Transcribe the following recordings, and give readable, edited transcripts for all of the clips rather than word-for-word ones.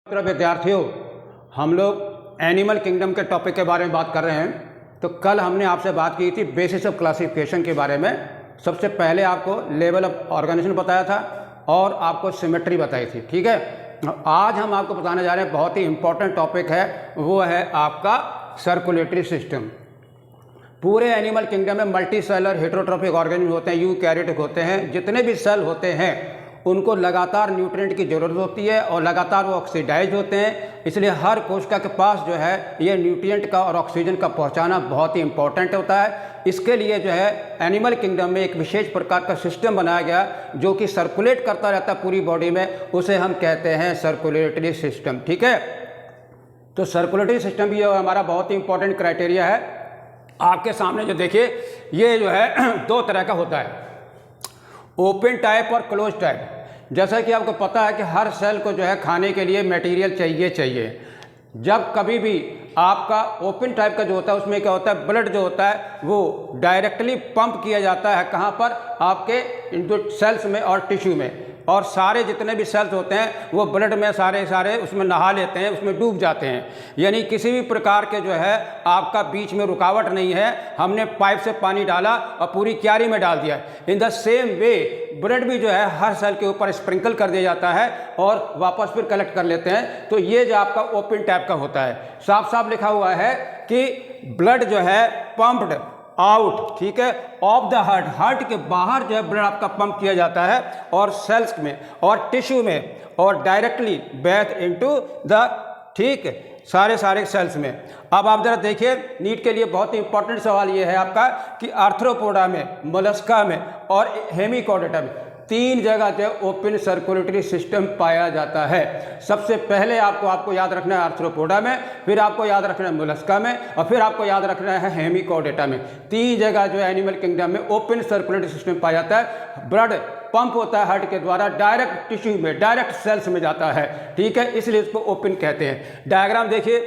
मित्र विद्यार्थियों, हम लोग एनिमल किंगडम के टॉपिक के बारे में बात कर रहे हैं। तो कल हमने आपसे बात की थी बेसिस ऑफ क्लासिफिकेशन के बारे में। सबसे पहले आपको लेवल ऑफ ऑर्गेनाइजेशन बताया था और आपको सिमेट्री बताई थी। ठीक है, आज हम आपको बताने जा रहे हैं, बहुत ही इंपॉर्टेंट टॉपिक है, वो है आपका सर्कुलेटरी सिस्टम। पूरे एनिमल किंगडम में मल्टी सेलर हेटेरोट्रॉफिक ऑर्गेनिज्म होते हैं, यूकैरियोटिक होते हैं। जितने भी सेल होते हैं उनको लगातार न्यूट्रिएंट की ज़रूरत होती है और लगातार वो ऑक्सीडाइज होते हैं। इसलिए हर कोशिका के पास जो है ये न्यूट्रिएंट का और ऑक्सीजन का पहुंचाना बहुत ही इंपॉर्टेंट होता है। इसके लिए जो है एनिमल किंगडम में एक विशेष प्रकार का सिस्टम बनाया गया जो कि सर्कुलेट करता रहता है पूरी बॉडी में, उसे हम कहते हैं सर्कुलेटरी सिस्टम। ठीक है, तो सर्कुलेटरी सिस्टम भी हमारा बहुत ही इंपॉर्टेंट क्राइटेरिया है। आपके सामने जो देखिए ये जो है दो तरह का होता है, ओपन टाइप और क्लोज टाइप। जैसा कि आपको पता है कि हर सेल को जो है खाने के लिए मटेरियल चाहिए। जब कभी भी आपका ओपन टाइप का जो होता है उसमें क्या होता है, ब्लड जो होता है वो डायरेक्टली पंप किया जाता है कहाँ पर, आपके जो सेल्स में और टिश्यू में, और सारे जितने भी सेल्स होते हैं वो ब्लड में सारे उसमें नहा लेते हैं, उसमें डूब जाते हैं। यानी किसी भी प्रकार के जो है आपका बीच में रुकावट नहीं है। हमने पाइप से पानी डाला और पूरी क्यारी में डाल दिया। In the same way blood भी जो है हर सेल के ऊपर स्प्रिंकल कर दिया जाता है और वापस फिर कलेक्ट कर लेते हैं। तो ये जो आपका ओपन टाइप का होता है, साफ साफ लिखा हुआ है कि ब्लड जो है पंप्ड आउट, ठीक है, ऑफ द हार्ट, हार्ट के बाहर जो है ब्लड आपका पंप किया जाता है और सेल्स में और टिश्यू में और डायरेक्टली बैथ इनटू द, ठीक है, सारे सेल्स में। अब आप जरा देखिए, नीट के लिए बहुत ही इंपॉर्टेंट सवाल ये है आपका कि आर्थ्रोपोडा में, मोलस्का में और हेमिकॉर्डेटा में तीन जगह जो ओपन सर्कुलेटरी सिस्टम पाया जाता है। सबसे पहले आपको याद रखना है आर्थ्रोपोडा में, फिर आपको याद रखना है मोलस्का में और फिर आपको याद रखना है हेमिकॉर्डेटा में। तीन जगह जो है एनिमल किंगडम में ओपन सर्कुलेटरी सिस्टम पाया जाता है। ब्लड पंप होता है हार्ट के द्वारा, डायरेक्ट टिश्यू में, डायरेक्ट सेल्स में जाता है। ठीक है, इसलिए इसको ओपन कहते हैं। डायग्राम देखिए,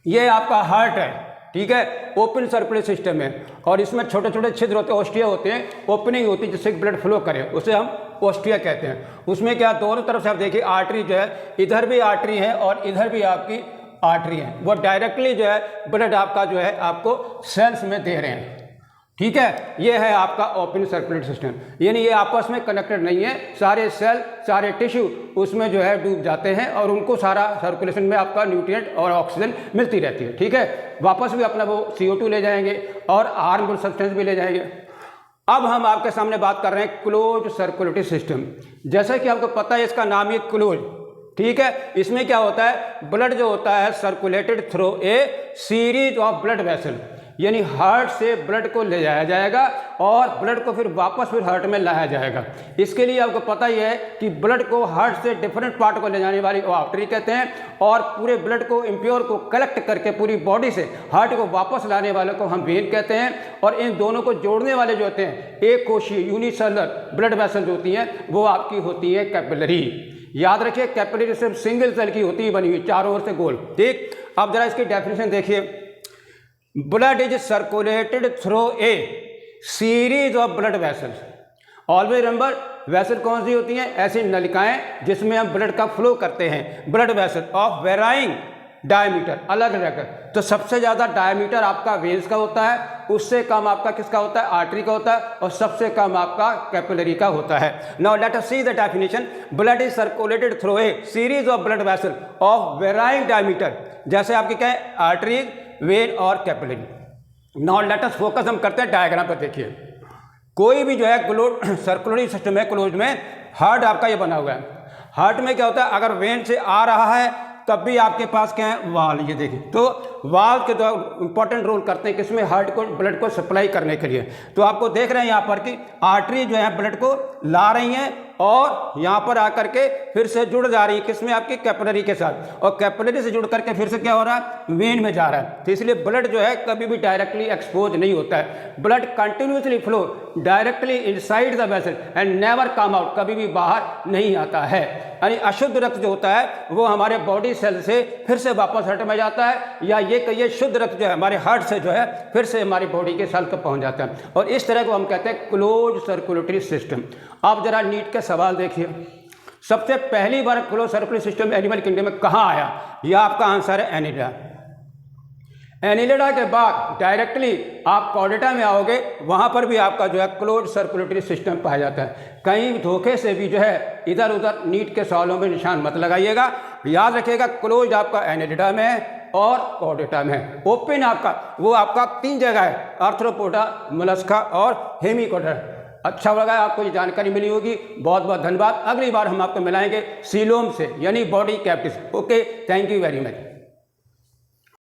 ये आपका हार्ट है, ठीक है, ओपन सर्कुलेटरी सिस्टम है और इसमें छोटे छोटे छिद्र होते हैं, ओस्टिया होते हैं, ओपनिंग होती है जिससे ब्लड फ्लो करे, उसे हम ओस्टिया कहते हैं। उसमें क्या, दोनों तरफ से आप देखिए आर्टरी जो है, इधर भी आर्टरी है और इधर भी आपकी आर्टरी है, वो डायरेक्टली जो है ब्लड आपका जो है आपको सेल्स में दे रहे हैं। ठीक है, ये है आपका ओपन सर्कुलेटरी सिस्टम। यानी ये आपस में कनेक्टेड नहीं है, सारे सेल सारे टिश्यू उसमें जो है डूब जाते हैं और उनको सारा सर्कुलेशन में आपका न्यूट्रिएंट और ऑक्सीजन मिलती रहती है। ठीक है, वापस भी अपना वो CO2 ले जाएंगे और हार्मफुल सब्सटेंस भी ले जाएंगे। अब हम आपके सामने बात कर रहे हैं क्लोज सर्कुलेटरी सिस्टम। जैसा कि आपको पता है इसका नाम ही क्लोज, ठीक है। इसमें क्या होता है, ब्लड जो होता है circulated through a series of blood vessel, यानी हार्ट से ब्लड को ले जाया जाएगा और ब्लड को फिर वापस हार्ट में लाया जाएगा। इसके लिए आपको पता ही है कि ब्लड को हार्ट से डिफरेंट पार्ट को ले जाने वाली वो आर्टरी कहते हैं और पूरे ब्लड को इम्प्योर को कलेक्ट करके पूरी बॉडी से हार्ट को वापस लाने वाले को हम वेन कहते हैं। और इन दोनों को जोड़ने वाले जो होते हैं एक कोशीय यूनिसेलर ब्लड वेसल जो होती हैं वो आपकी होती है कैपिलरी। याद रखिए, कैपिलरी सिर्फ सिंगल सेल की होती है, बनी हुई चारों ओर से गोल। ठीक, अब जरा इसकी डेफिनेशन देखिए, blood is circulated through a series of blood vessels. Always remember, vessel कौन सी होती हैं, ऐसी नलिकाएं जिसमें हम ब्लड का फ्लो करते हैं। Blood vessel of varying diameter, अलग अलग। तो सबसे ज़्यादा डायमीटर आपका वेन्स का होता है, उससे कम आपका किसका होता है, आर्टरी का होता है, और सबसे कम आपका कैपिलरी का होता है। Now let us see the definition. Blood is circulated through a series of blood vessel of varying diameter, जैसे आपकी क्या है, आर्टरी, वेन और capillary. Now let us focus, हम करते हैं डायग्राम पर। देखिए, कोई भी जो है सर्कुलरी सिस्टम है क्लोज में, हार्ट आपका ये बना हुआ है। हार्ट में क्या होता है, अगर वेन से आ रहा है तब भी आपके पास क्या है, वाल। ये देखिए, तो वाल के द्वारा इंपॉर्टेंट रोल करते हैं किसमें, हार्ट को ब्लड को सप्लाई करने के लिए। तो आपको देख रहे हैं यहाँ पर कि आर्टरी जो है ब्लड को ला रही हैं और यहाँ पर आकर के फिर से जुड़ जा रही है किसमें, आपकी कैपिलरी के साथ, और कैपिलरी से जुड़ करके फिर से क्या हो रहा है, वेन में जा रहा है। तो इसलिए ब्लड जो है कभी भी डायरेक्टली एक्सपोज नहीं होता है। Blood continuously flow directly inside the vessel and never come out, कभी भी बाहर नहीं आता है। यानी अशुद्ध रक्त जो होता है वो हमारे बॉडी सेल से फिर से वापस हार्ट में जाता है, या ये कहिए शुद्ध रक्त जो है हमारे हार्ट से जो है फिर से हमारी बॉडी के सेल तक पहुंच जाता है। और इस तरह को हम कहते हैं क्लोज सर्कुलेटरी सिस्टम। आप जरा नीट के सवाल देखिए। सबसे पहली बार close circular system animal kingdom में कहाँ आया? यह आपका आंसर है एनिलिडा। एनिलिडा के बाद डायरेक्टली आप कॉर्डेटा में आओगे, वहाँ पर भी आपका जो है क्लोज सर्कुलेटरी सिस्टम पाया जाता है। कहीं धोखे से भी जो है इधर उधर नीट के सवालों में निशान मत लगाइएगा, याद रखिएगा क्लोज आपका एनिलिडा में है और कॉर्डेटा में है। ओपन आपका वो आपका 3 जगह है, आर्थ्रोपोडा, मोलस्का और हेमिकोडर। अच्छा लगा आपको ये जानकारी मिली होगी, बहुत बहुत धन्यवाद। अगली बार हम आपको मिलाएंगे सीलोम से यानी body cavities. Okay, thank you very much.